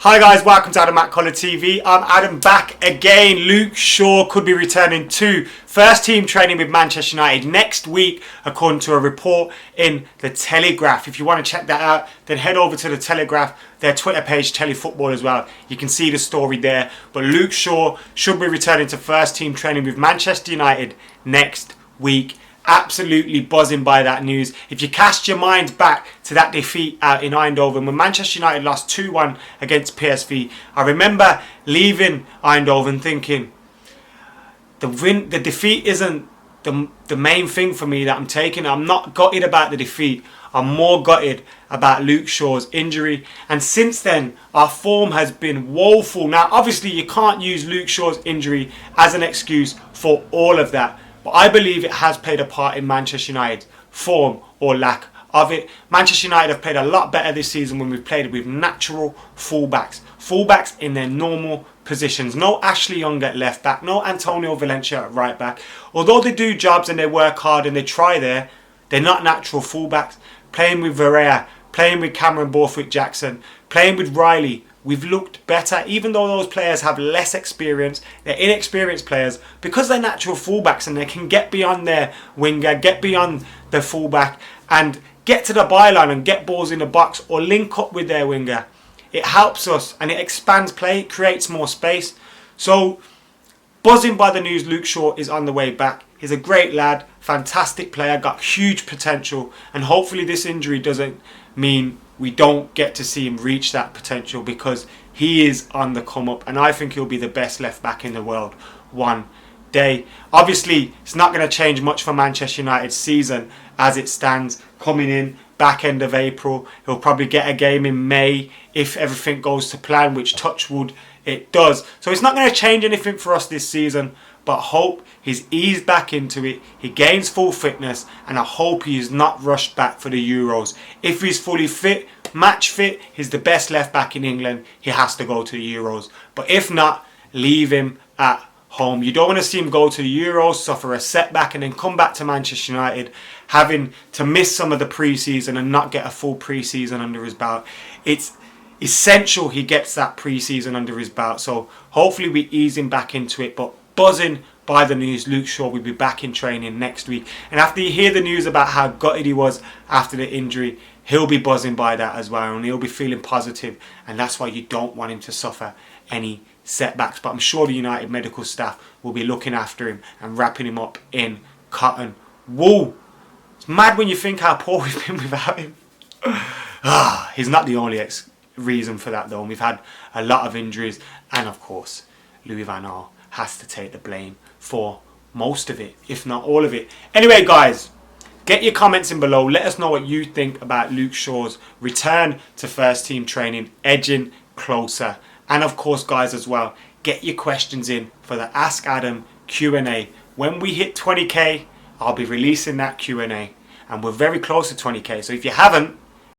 Hi guys, welcome to Adam McKola TV. I'm Adam back again. Luke Shaw could be returning to first team training with Manchester United next week, according to a report in the Telegraph. If you want to check that out, then head over to the Telegraph, their Twitter page, Telefootball as well. You can see the story there. But Luke Shaw should be returning to first team training with Manchester United next week. Absolutely buzzing by that news. If you cast your mind back to that defeat out in Eindhoven when Manchester United lost 2-1 against PSV, I remember leaving Eindhoven thinking the defeat isn't the main thing for me that I'm taking. I'm not gutted about the defeat. I'm more gutted about Luke Shaw's injury. And since then, our form has been woeful. Now, obviously, you can't use Luke Shaw's injury as an excuse for all of that. But I believe it has played a part in Manchester United's form or lack of it. Manchester United have played a lot better this season when we've played with natural fullbacks. Fullbacks in their normal positions. No Ashley Young at left back. No Antonio Valencia at right back. Although they do jobs and they work hard and they try there, they're not natural fullbacks. Playing with Varela, playing with Cameron Borthwick-Jackson, playing with Riley, we've looked better, even though those players have less experience. They're inexperienced players because they're natural fullbacks and they can get beyond their winger, get beyond the fullback and get to the byline and get balls in the box or link up with their winger. It helps us and it expands play, it creates more space. So, buzzing by the news Luke Shaw is on the way back. He's a great lad, fantastic player, got huge potential, and hopefully this injury doesn't mean we don't get to see him reach that potential, because he is on the come up and I think he'll be the best left back in the world one day. Obviously, it's not going to change much for Manchester United's season as it stands. Coming in back end of April, he'll probably get a game in May if everything goes to plan, which touch wood it does. So it's not going to change anything for us this season, but hope he's eased back into it, he gains full fitness, and I hope he is not rushed back for the Euros. If he's fully fit, match fit, he's the best left back in England, he has to go to the Euros. But if not, leave him at home. You don't want to see him go to the Euros, suffer a setback, and then come back to Manchester United having to miss some of the pre-season and not get a full pre-season under his belt. It's essential he gets that pre-season under his belt. So hopefully we ease him back into it. But buzzing by the news, Luke Shaw will be back in training next week. And after you hear the news about how gutted he was after the injury, he'll be buzzing by that as well. And he'll be feeling positive. And that's why you don't want him to suffer any setbacks. But I'm sure the United medical staff will be looking after him and wrapping him up in cotton wool. It's mad when you think how poor we've been without him. He's not the only reason for that though. And we've had a lot of injuries. And of course, Louis van Gaal has to take the blame for most of it, if not all of it. Anyway, guys, get your comments in below. Let us know what you think about Luke Shaw's return to first team training, edging closer. And of course, guys, as well, get your questions in for the Ask Adam Q&A. When we hit 20k, I'll be releasing that Q&A. And we're very close to 20k. So if you haven't,